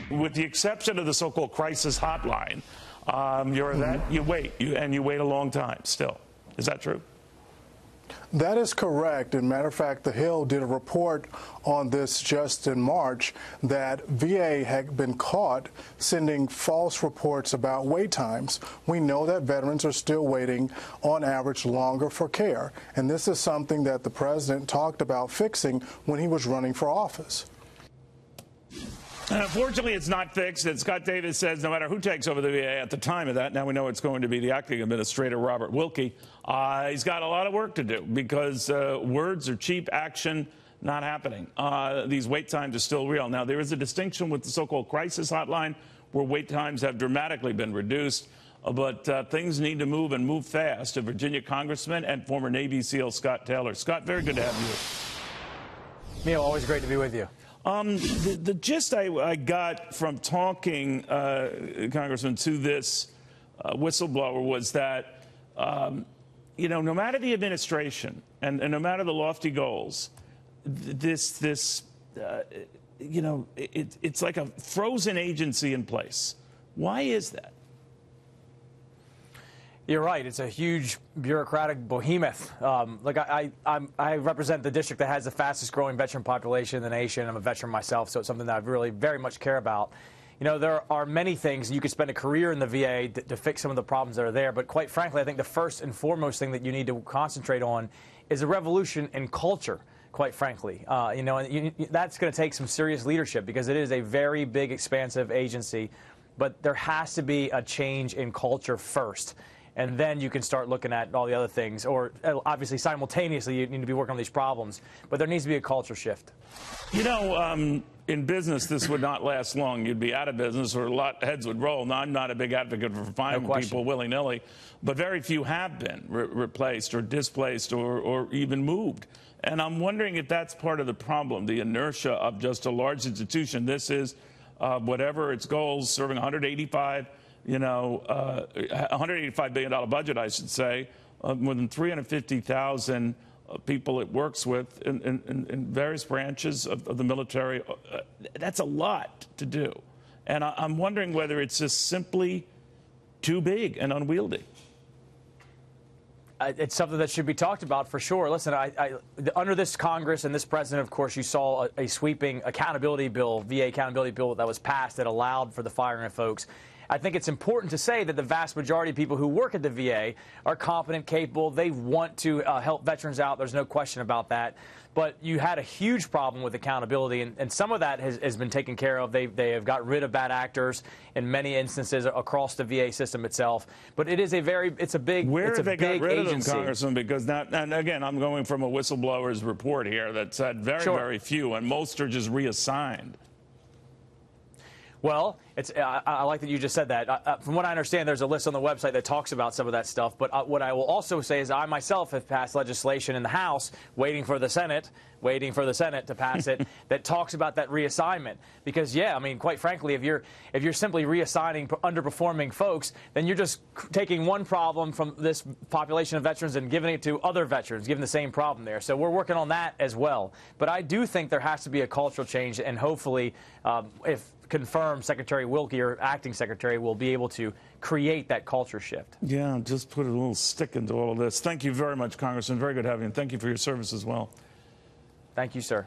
with the exception of the so-called crisis hotline, you wait, and you wait a long time still. Is that true? That is correct. As a matter of fact, The Hill did a report on this just in March that VA had been caught sending false reports about wait times. We know that veterans are still waiting on average longer for care. And this is something that the president talked about fixing when he was running for office. Unfortunately, it's not fixed. And Scott Davis says no matter who takes over the VA at the time of that, now we know it's going to be the acting administrator, Robert Wilkie, he's got a lot of work to do because words are cheap, action not happening. These wait times are still real. Now, there is a distinction with the so-called crisis hotline where wait times have dramatically been reduced, but things need to move and move fast. A Virginia congressman and former Navy SEAL Scott Taylor. Scott, very good to have you. Neil, always great to be with you. The gist I got from talking, Congressman, to this whistleblower was that, no matter the administration and no matter the lofty goals, it's like a frozen agency in place. Why is that? You're right. It's a huge bureaucratic behemoth. I represent the district that has the fastest growing veteran population in the nation. I'm a veteran myself, so it's something that I really very much care about. You know, there are many things. You could spend a career in the VA to fix some of the problems that are there. But quite frankly, I think the first and foremost thing that you need to concentrate on is a revolution in culture. Quite frankly, that's going to take some serious leadership because it is a very big, expansive agency. But there has to be a change in culture first. And then you can start looking at all the other things. Or obviously, simultaneously, you need to be working on these problems. But there needs to be a culture shift. You know, in business, this would not last long. You'd be out of business or a lot heads would roll. Now, I'm not a big advocate for firing people willy-nilly, but very few have been replaced or displaced or even moved. And I'm wondering if that's part of the problem, the inertia of just a large institution. This is, whatever its goals, serving $185 billion budget, I should say, more than 350,000 people it works with in various branches of the military. That's a lot to do. And I'm wondering whether it's just simply too big and unwieldy. It's something that should be talked about for sure. Listen, under this Congress and this president, of course, you saw a sweeping accountability bill, VA accountability bill that was passed that allowed for the firing of folks. I think it's important to say that the vast majority of people who work at the VA are competent, capable. They want to help veterans out. There's no question about that. But you had a huge problem with accountability, and some of that has been taken care of. They have got rid of bad actors in many instances across the VA system itself. But it is a big Where have they got rid agency. of them, Congressman? Because now, and again, I'm going from a whistleblower's report here that said very few, and most are just reassigned. Well, I like that you just said that. From what I understand, there's a list on the website that talks about some of that stuff. But what I will also say is I myself have passed legislation in the House, waiting for the Senate to pass it, that talks about that reassignment. Because, yeah, I mean, quite frankly, if you're simply reassigning underperforming folks, then you're just taking one problem from this population of veterans and giving it to other veterans, giving the same problem there. So we're working on that as well. But I do think there has to be a cultural change, and hopefully, if confirmed, Secretary Wilkie or acting secretary will be able to create that culture shift. Yeah, just put a little stick into all of this. Thank you very much, Congressman. Very good having you. And thank you for your service as well. Thank you, sir.